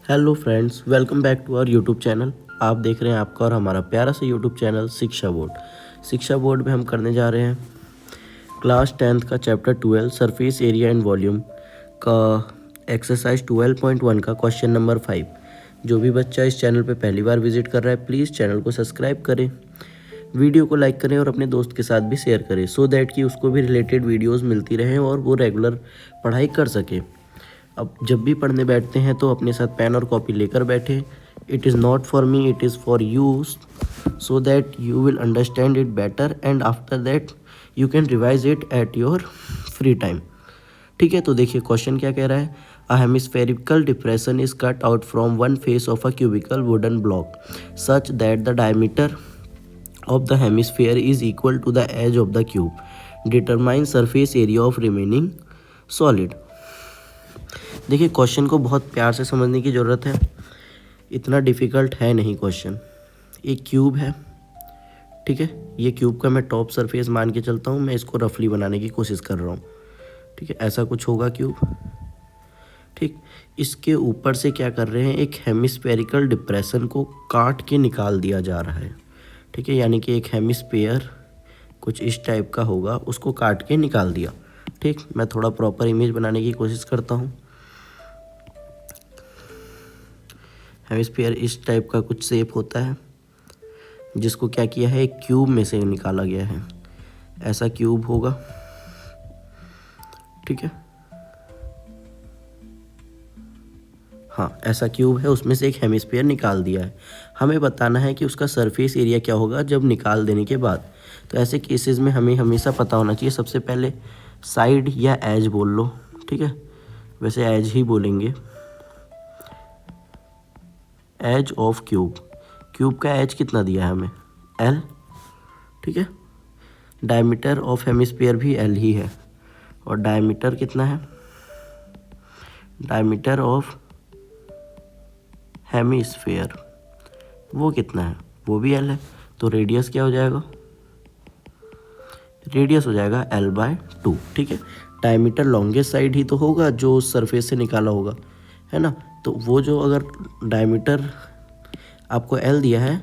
Hello friends, welcome back to our YouTube channel. आप देख रहे हैं आपका और हमारा प्यारा सा YouTube channel Shiksha board. Shiksha board में हम करने जा रहे हैं क्लास 10th का chapter 12 surface area and volume का एक्सरसाइज 12.1 का क्वेश्चन नंबर 5। जो भी बच्चा इस चैनल पे पहली बार विजिट कर रहा है, प्लीज़ चैनल को सब्सक्राइब करें, वीडियो को लाइक करें और अपने दोस्त के साथ भी शेयर करें, सो दैट कि उसको भी रिलेटेड वीडियोज़ मिलती रहें और वो रेगुलर पढ़ाई कर सके। अब जब भी पढ़ने बैठते हैं तो अपने साथ पेन और कॉपी लेकर बैठे। It is not for me, it is for you, so that you will understand it better and after that you can revise it at your free time. ठीक है, तो देखिए क्वेश्चन क्या कह रहा है। A hemispherical depression is cut out from one face of a cubical wooden block such that the diameter of the hemisphere is equal to the edge of the cube. Determine surface area of remaining solid. देखिए question को बहुत प्यार से समझने की ज़रूरत है, इतना डिफ़िकल्ट है नहीं क्वेश्चन। एक क्यूब है, ठीक है, ये क्यूब का मैं टॉप सरफेस मान के चलता हूँ, मैं इसको रफली बनाने की कोशिश कर रहा हूँ। ठीक है, ऐसा कुछ होगा क्यूब। ठीक, इसके ऊपर से क्या कर रहे हैं, एक हेमिस्फेरिकल डिप्रेशन को काट के निकाल दिया जा रहा है। ठीक है, यानी कि एक हेमिस्फेयर कुछ इस टाइप का होगा, उसको काट के निकाल दिया। ठीक, मैं थोड़ा प्रॉपर इमेज बनाने की कोशिश करता हूँ। हेमिस्फेयर इस टाइप का कुछ शेप होता है, जिसको क्या किया है, एक क्यूब में से निकाला गया है। ऐसा क्यूब होगा, ठीक है, हाँ ऐसा क्यूब है, उसमें से एक हेमिस्फीयर निकाल दिया है। हमें बताना है कि उसका सरफेस एरिया क्या होगा जब निकाल देने के बाद। तो ऐसे केसेस में हमें हमेशा पता होना चाहिए, सबसे पहले साइड या एज बोल लो, ठीक है, वैसे एज ही बोलेंगे, एज ऑफ क्यूब। क्यूब का एज कितना दिया है हमें, एल, ठीक है। डायमीटर ऑफ हेमिस्फीयर भी एल ही है, और डायमीटर कितना है, डायमीटर ऑफ हेमिस्फीयर वो कितना है, वो भी एल है। तो रेडियस क्या हो जाएगा, रेडियस हो जाएगा l/2। ठीक है, डायमीटर लॉन्गेस्ट साइड ही तो होगा जो सरफेस से निकाला होगा, है ना। तो वो जो अगर डायमीटर आपको l दिया है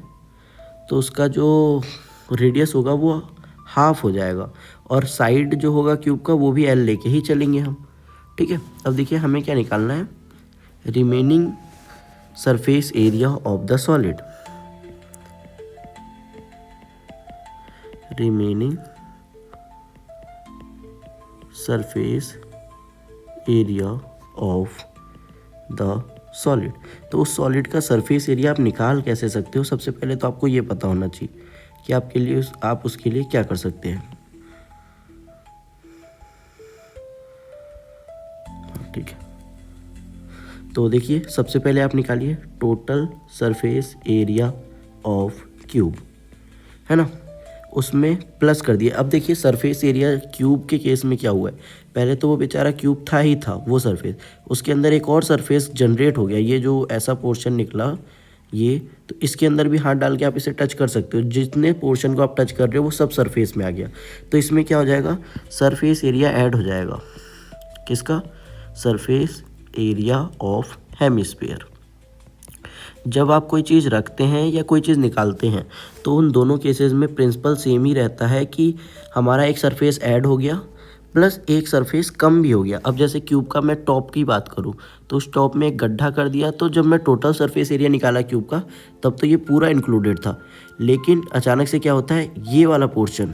तो उसका जो रेडियस होगा वो हाफ हो जाएगा, और साइड जो होगा क्यूब का वो भी l लेके ही चलेंगे हम। ठीक है, अब देखिए हमें क्या निकालना है, remaining surface area of the solid. Remaining surface area of the solid. तो उस सॉलिड का सरफेस एरिया आप निकाल कैसे सकते हो, सबसे पहले तो आपको ये पता होना चाहिए कि आपके लिए आप उसके लिए क्या कर सकते हैं। ठीक है, तो देखिए सबसे पहले आप निकालिए total surface area of cube, है ना, उसमें प्लस कर दिए। अब देखिए सरफेस एरिया क्यूब के केस में क्या हुआ है, पहले तो वो बेचारा क्यूब था ही था वो सरफेस, उसके अंदर एक और सरफेस जनरेट हो गया, ये जो ऐसा पोर्शन निकला ये, तो इसके अंदर भी हाथ डाल के आप इसे टच कर सकते हो, जितने पोर्शन को आप टच कर रहे हो वो सब सरफेस में आ गया। तो इसमें क्या हो जाएगा, सरफेस एरिया ऐड हो जाएगा, किसका, सरफेस एरिया ऑफ हेमिस्फीयर। जब आप कोई चीज़ रखते हैं या कोई चीज़ निकालते हैं तो उन दोनों केसेस में प्रिंसिपल सेम ही रहता है कि हमारा एक सरफेस ऐड हो गया प्लस एक सरफेस कम भी हो गया। अब जैसे क्यूब का मैं टॉप की बात करूं तो उस टॉप में एक गड्ढा कर दिया, तो जब मैं टोटल सरफेस एरिया निकाला क्यूब का तब तो ये पूरा इंक्लूडेड था, लेकिन अचानक से क्या होता है, ये वाला पोर्शन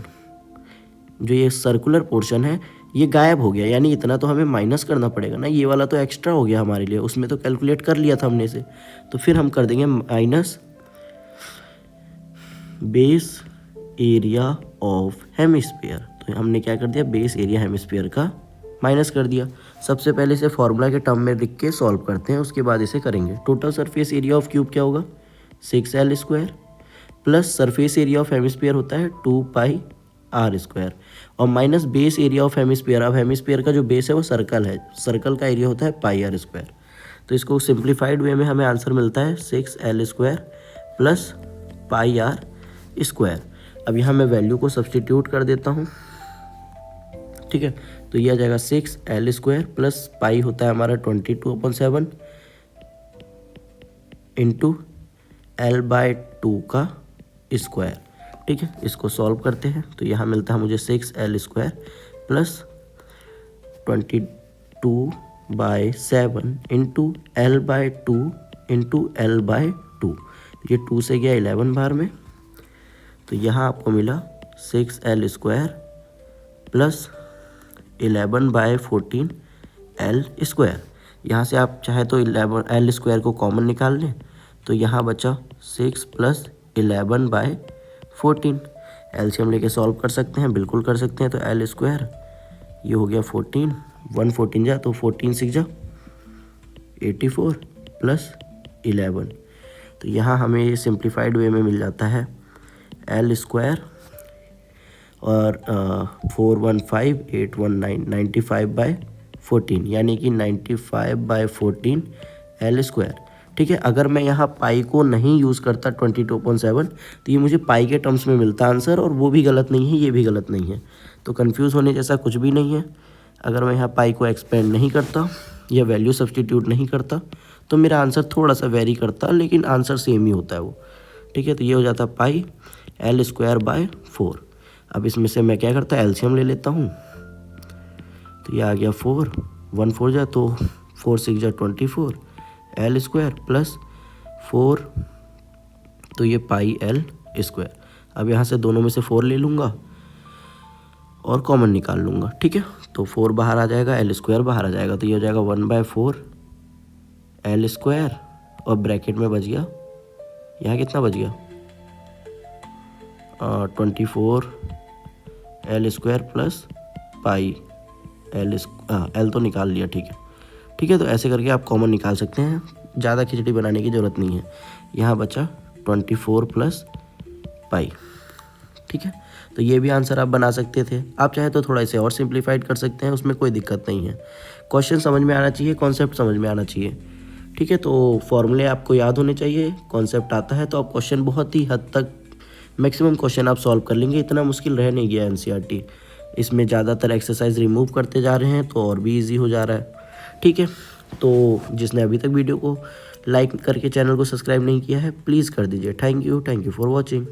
जो ये सर्कुलर पोर्शन है ये गायब हो गया, यानी इतना तो हमें माइनस करना पड़ेगा ना, ये वाला तो एक्स्ट्रा हो गया हमारे लिए, उसमें तो कैलकुलेट कर लिया था हमने से। तो फिर हम कर देंगे minus base area of hemisphere. तो हमने क्या कर दिया, बेस एरिया हेमिस्फीयर का माइनस कर दिया। सबसे पहले इसे फॉर्मूला के टर्म में लिख के सॉल्व करते हैं, उसके बाद इसे करेंगे। Total surface area of cube क्या होगा, 6l² plus surface area of hemisphere होता है 2πr², और minus base area of hemisphere. अब हेमिस्फीयर का जो बेस है वो सर्कल है, सर्कल का एरिया होता है πr²। तो इसको सिंप्लीफाइड वे में हमें आंसर मिलता है 6l² प्लस πr²। अब यहाँ मैं वैल्यू को सब्सटीट्यूट कर देता हूँ, ठीक है, तो ये आ जाएगा 6l² प्लस पाई होता है हमारा 22/7 इंटू L/2 का स्क्वायर। ठीक है, इसको सॉल्व करते हैं तो यहाँ मिलता है मुझे 6L² plus 22/7 into L/2 into L/2। ये 2 से गया 11 बार में, तो यहाँ आपको मिला 6L² प्लस 11/14 L²। यहाँ से आप चाहे तो 11 L² को कॉमन निकाल लें, तो यहाँ बचा 6 प्लस 11/14। एलसीएम लेके सॉल्व कर सकते हैं, बिल्कुल कर सकते हैं। तो L² ये हो गया 14, 114 जा तो 14 6 जा 84 प्लस 11। तो यहाँ हमें ये सिंप्लीफाइड वे में मिल जाता है L² और 415,819 95/14, यानी कि 95/14 L²। ठीक है, अगर मैं यहाँ पाई को नहीं यूज़ करता 22.7 तो ये मुझे पाई के टर्म्स में मिलता आंसर, और वो भी गलत नहीं है, ये भी गलत नहीं है। तो कंफ्यूज होने जैसा कुछ भी नहीं है। अगर मैं यहाँ पाई को एक्सपेंड नहीं करता या वैल्यू सब्सटीट्यूट नहीं करता तो मेरा आंसर थोड़ा सा वेरी करता, लेकिन आंसर सेम ही होता है वो। ठीक है, तो ये हो जाता पाई L²/4। अब इसमें से मैं क्या करता, एलसीएम ले लेता हूँ। तो ये आ गया 4, 1 4 जा तो 4 6 जा 24 L² प्लस 4, तो ये पाई L²। अब यहाँ से दोनों में से 4 ले लूँगा और कॉमन निकाल लूँगा। ठीक है, तो 4 बाहर आ जाएगा, L² बाहर आ जाएगा, तो ये हो जाएगा 1/4 L² और ब्रैकेट में बच गया, यहाँ कितना बच गया 24 L² प्लस पाई L तो निकाल लिया। ठीक है, ठीक है, तो ऐसे करके आप कॉमन निकाल सकते हैं, ज़्यादा खिचड़ी बनाने की ज़रूरत नहीं है। यहाँ बचा 24 प्लस पाई। ठीक है, तो ये भी आंसर आप बना सकते थे। आप चाहे तो थोड़ा इसे और सिंप्लीफाइड कर सकते हैं, उसमें कोई दिक्कत नहीं है। क्वेश्चन समझ में आना चाहिए, कॉन्सेप्ट समझ में आना चाहिए। ठीक है, तो फॉर्मूले आपको याद होने चाहिए। कॉन्सेप्ट आता है तो आप क्वेश्चन बहुत ही हद तक, मैक्सिमम क्वेश्चन आप सॉल्व कर लेंगे। इतना मुश्किल रह नहीं गया NCERT। इसमें ज़्यादातर एक्सरसाइज रिमूव करते जा रहे हैं तो और भी ईजी हो जा रहा है। ठीक है, तो जिसने अभी तक वीडियो को लाइक करके चैनल को सब्सक्राइब नहीं किया है प्लीज़ कर दीजिए। Thank you for watching.